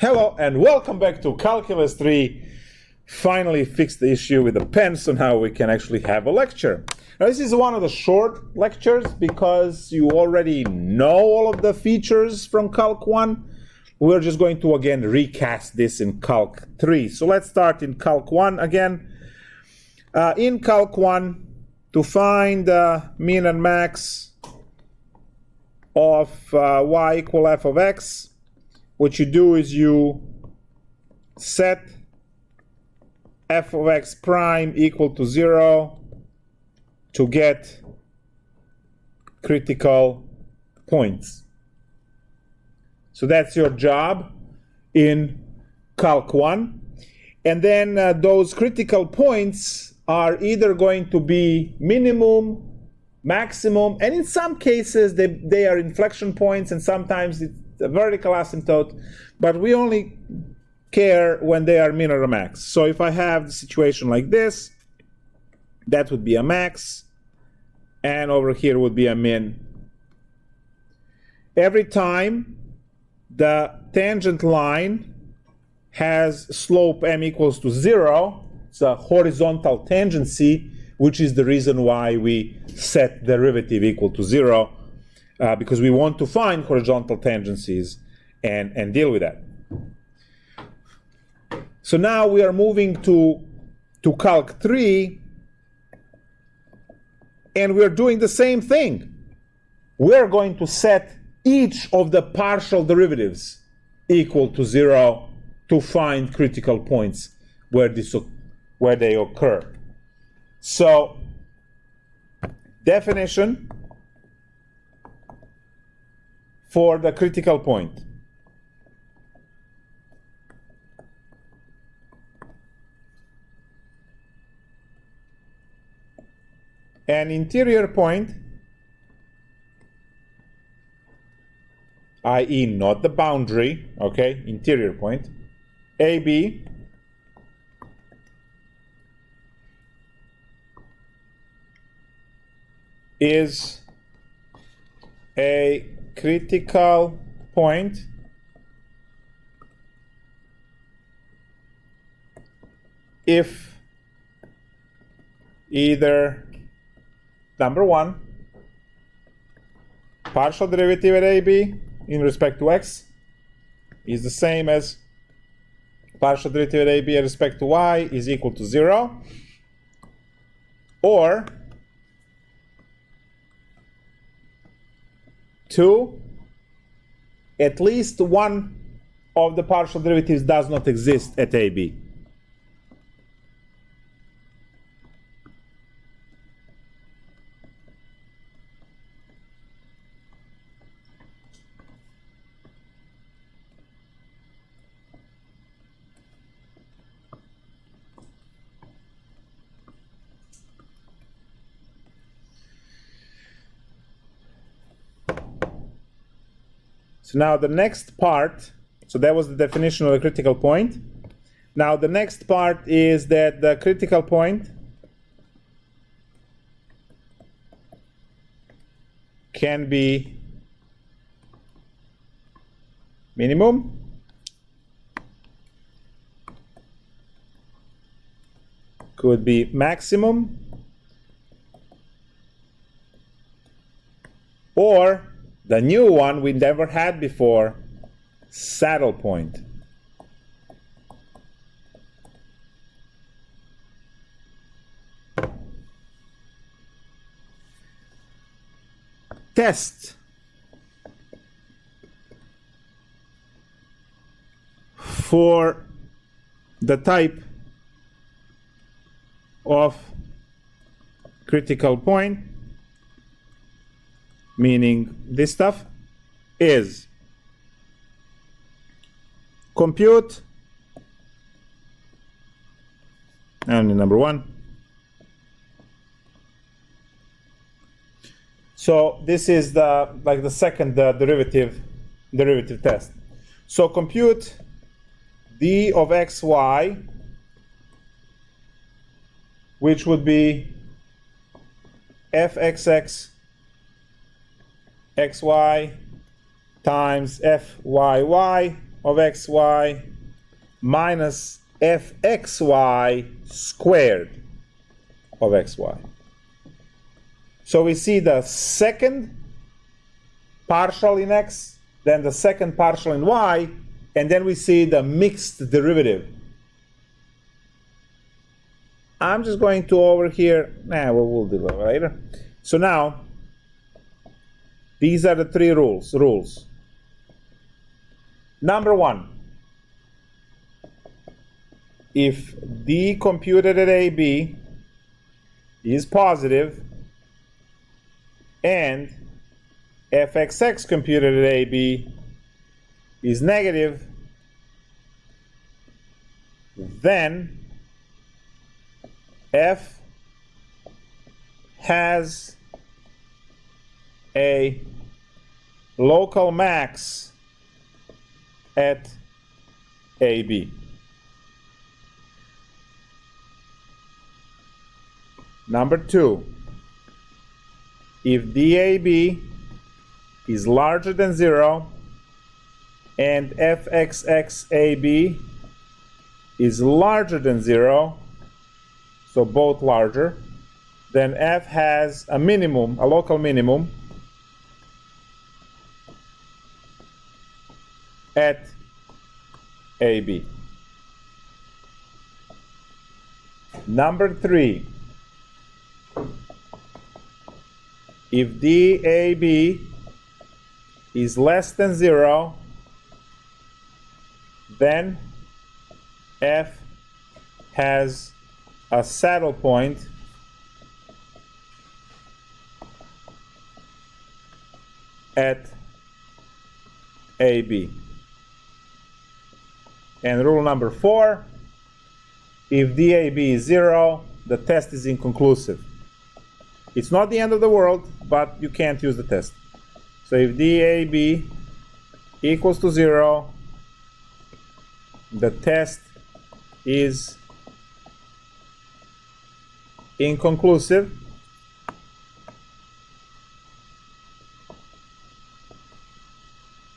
Hello and welcome back to Calculus 3. Finally fixed the issue with the pen, so now we can actually have a lecture. Now this is one of the short lectures because you already know all of the features from Calc 1. We're just going to again recast this in Calc 3. So let's start in Calc 1 again. In Calc 1, to find mean and max of y equal f of x, what you do is you set f of x prime equal to 0 to get critical points. So that's your job in Calc 1. And then those critical points are either going to be minimum, maximum, and in some cases they are inflection points, and sometimes it's a vertical asymptote, but we only care when they are min or a max. So if I have the situation like this, that would be a max, and over here would be a min. Every time the tangent line has slope m equals to 0, it's a horizontal tangency, which is the reason why we set derivative equal to 0, because we want to find horizontal tangencies and deal with that. So now we are moving to Calc 3, and we're doing the same thing. We're going to set each of the partial derivatives equal to 0 to find critical points where they occur. So, definition for the critical point. An interior point, i.e. not the boundary, okay, interior point, AB is a critical point if either, number one, partial derivative at AB in respect to x is the same as partial derivative at AB in respect to y is equal to 0, or 2, at least one of the partial derivatives does not exist at AB. So now the next part, so that was the definition of a critical point. Now the next part is that the critical point can be minimum, could be maximum, or the new one we never had before, saddle point. Test for the type of critical point, meaning this stuff, is compute, and number 1. So this is the second derivative test. So compute d of xy, which would be fxx xy times fyy of xy minus fxy squared of xy. So we see the second partial in x, then the second partial in y, and then we see the mixed derivative. I'm just going to over here, we'll do that later. So now, these are the three rules. Number one, if d computed at AB is positive and fxx computed at AB is negative, then f has a local max at AB. Number two, if DAB is larger than 0 and fxxab is larger than 0, so both larger, then f has a minimum, a local minimum at AB. Number three, if DAB is less than 0, then f has a saddle point at AB. And rule number 4, if DAB is 0, the test is inconclusive. It's not the end of the world, but you can't use the test. So if DAB equals to 0, the test is inconclusive.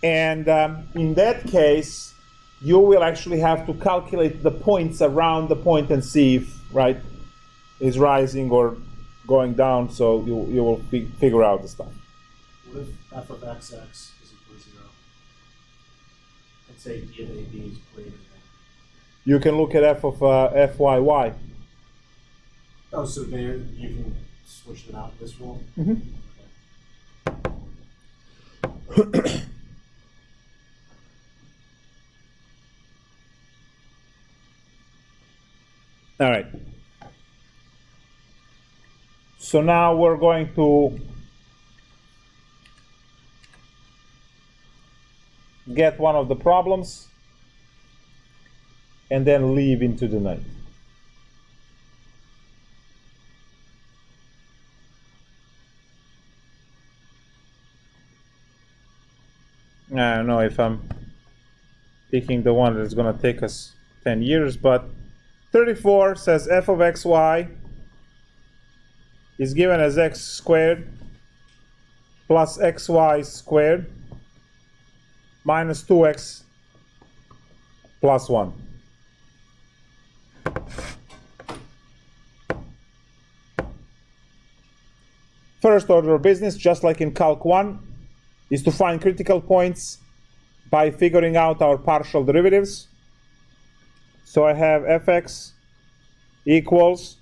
And in that case, you will actually have to calculate the points around the point and see if, right, is rising or going down, so you will figure out the stuff. What if f of xx is equal to 0? Let's say d of ab is greater than. You can look at f of fyy. Oh, so there you can switch them out this rule? Mm-hmm. Okay. All right. So now we're going to get one of the problems and then leave into the night. I don't know if I'm picking the one that's going to take us 10 years, but 34 says f of xy is given as x squared plus xy squared minus 2x plus 1. First order of business, just like in Calc 1, is to find critical points by figuring out our partial derivatives. So I have fx equals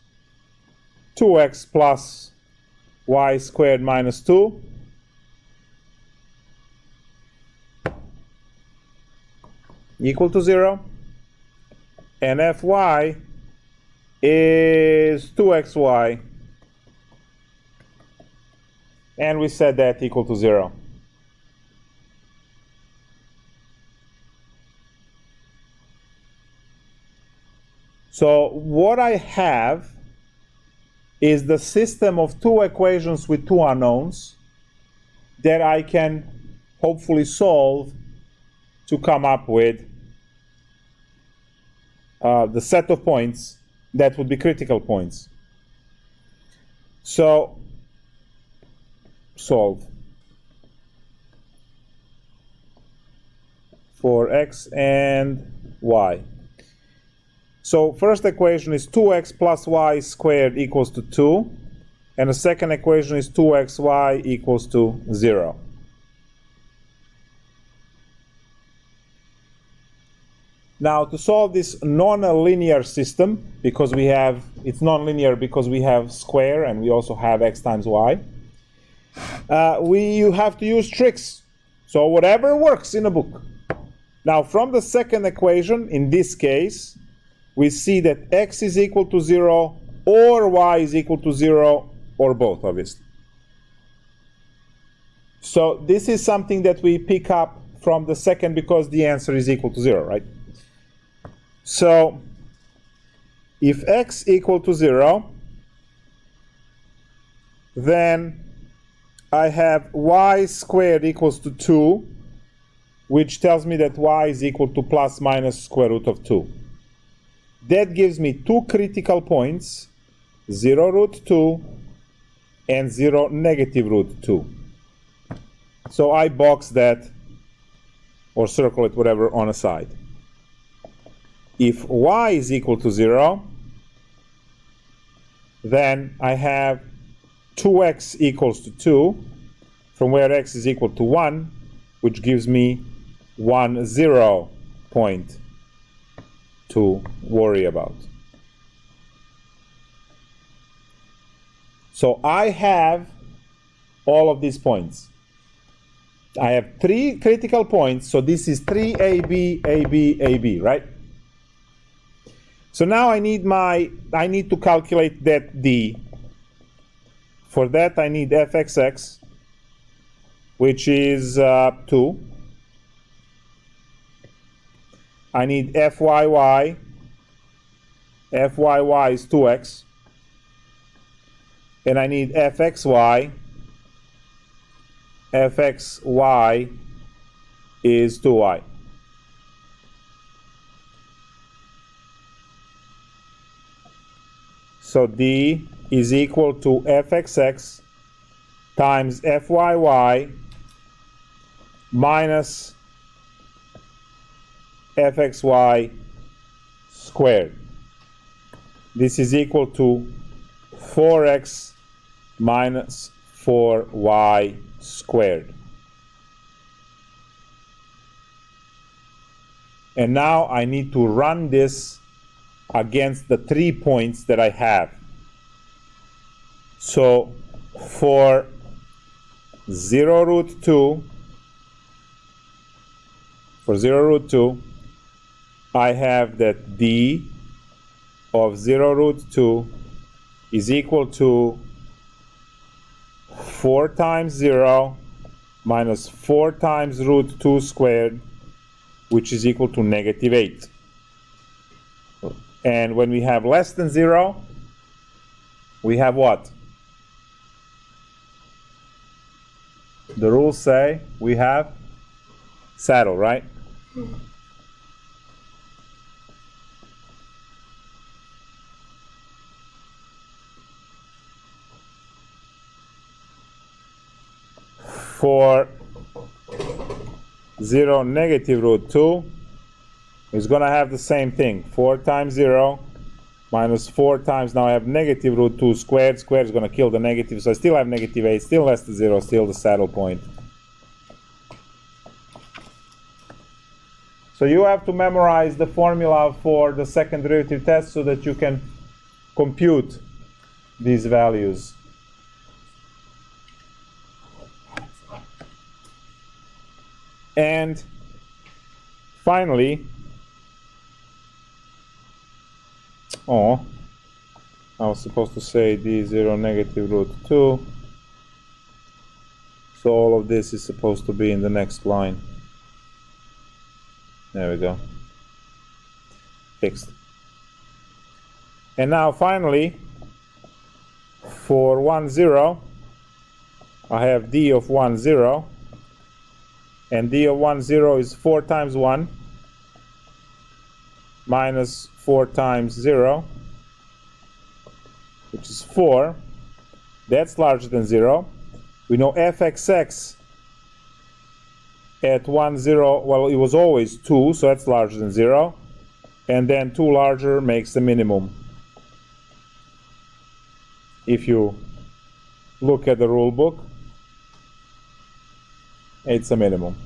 2x plus y squared minus 2 equal to 0, and fy is 2xy, and we set that equal to 0. So what I have is the system of two equations with two unknowns that I can hopefully solve to come up with the set of points that would be critical points. So, solve. for x and y. So first equation is 2x plus y squared equals to 2, and the second equation is 2xy equals to 0. Now to solve this non-linear system, because it's non-linear because we have square and we also have x times y, you have to use tricks. So whatever works in a book. Now from the second equation, in this case, we see that x is equal to 0 or y is equal to 0 or both, obviously. So this is something that we pick up from the second because the answer is equal to 0, right? So if x equal to 0, then I have y squared equals to 2, which tells me that y is equal to plus minus square root of 2. That gives me two critical points, 0 root 2 and 0 negative root 2. So I box that or circle it, whatever, on a side. If y is equal to 0, then I have 2x equals to 2, from where x is equal to 1, which gives me 1, 0 point to worry about. So I have all of these points. I have 3 critical points, so this is 3AB, AB, AB, right? So now I need to calculate that D. For that I need fxx, which is 2. I need fyy. Fyy is 2x. And I need fxy. Fxy is 2y. So D is equal to fxx times fyy minus fxy squared. This is equal to 4x minus 4y squared. And now I need to run this against the 3 points that I have. So for 0 root 2, I have that D of 0 root 2 is equal to 4 times 0 minus 4 times root 2 squared, which is equal to negative 8. And when we have less than 0, we have what? The rules say we have saddle, right? For 0 negative root 2 is going to have the same thing. 4 times 0 minus 4 times, now I have negative root 2 squared. Squared is going to kill the negative, so I still have negative 8, still less than 0, still the saddle point. So you have to memorize the formula for the second derivative test so that you can compute these values. And finally, I was supposed to say d0 negative root 2. So all of this is supposed to be in the next line. There we go. Fixed. And now finally, for 1, 0, I have d of 1, 0. And d of 1, 0 is 4 times 1 minus 4 times 0, which is 4. That's larger than 0. We know fxx at 1, 0, well, it was always 2, so that's larger than 0. And then 2 larger makes the minimum. If you look at the rule book, it's a minimum.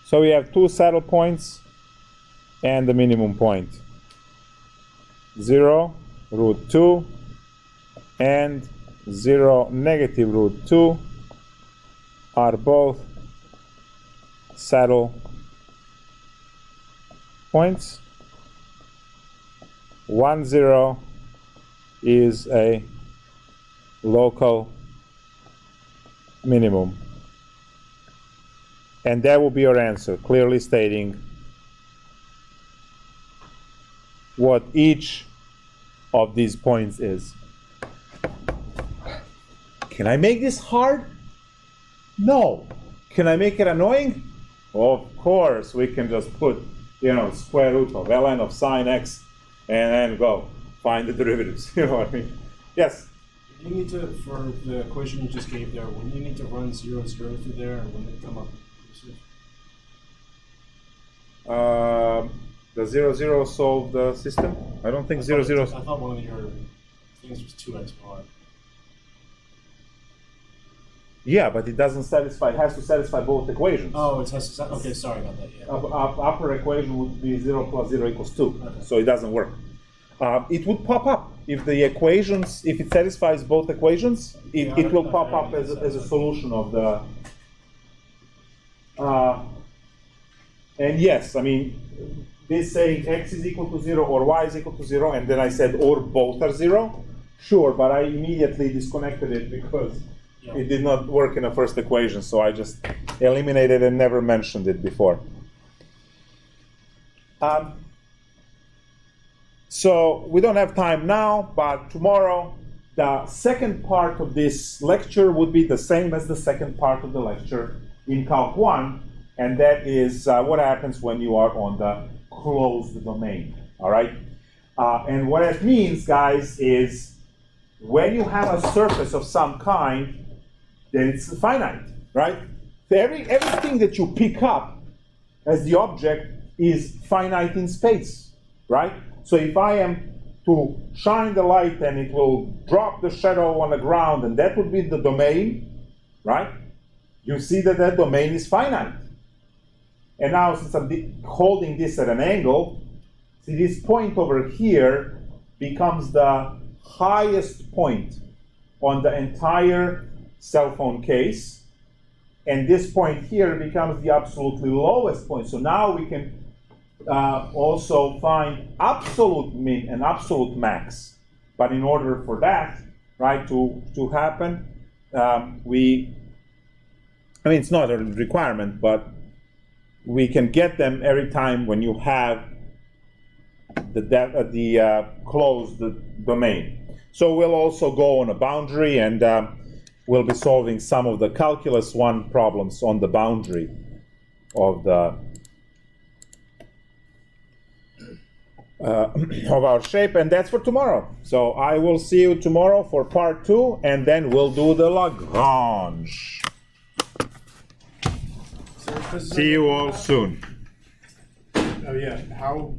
So we have 2 saddle points and the minimum point. 0, root 2, and 0, negative root 2 are both saddle points. 1, 0 is a local minimum. And that will be your answer, clearly stating what each of these points is. Can I make this hard? No. Can I make it annoying? Of course, we can just put, square root of ln of sine x and then go find the derivatives. You know what I mean? Yes? You need to, for the equation you just gave there, when you need to run 0, 0 through there, and when they come up. The 0, 0 solve the system? I don't think 0, 0. I thought one of your things was 2x bar. Yeah, but it doesn't satisfy, it has to satisfy both equations. Oh, it has to, okay, sorry about that, yeah. Upper equation would be 0 plus 0 equals 2, okay. So it doesn't work. It would pop up if the equations, if it satisfies both equations, it will pop up as a solution of the. And yes, I mean, this saying x is equal to 0 or y is equal to 0, and then I said or both are 0. Sure, but I immediately disconnected it because it did not work in the first equation, so I just eliminated and never mentioned it before. So we don't have time now, but tomorrow the second part of this lecture would be the same as the second part of the lecture in Calc 1, and that is what happens when you are on the closed domain, all right? And what it means, guys, is when you have a surface of some kind, then it's finite, right? Everything that you pick up as the object is finite in space, right? So if I am to shine the light and it will drop the shadow on the ground, and that would be the domain, right? You see that that domain is finite. And now since I'm holding this at an angle, see this point over here becomes the highest point on the entire cell phone case, and this point here becomes the absolutely lowest point. So now we can also find absolute min and absolute max. But in order for that, right, to happen, it's not a requirement, but we can get them every time when you have the closed domain. So we'll also go on a boundary, and we'll be solving some of the Calculus 1 problems on the boundary of the of our shape, and that's for tomorrow. So I will see you tomorrow for part 2, and then we'll do the Lagrange. See you all soon. Oh yeah, how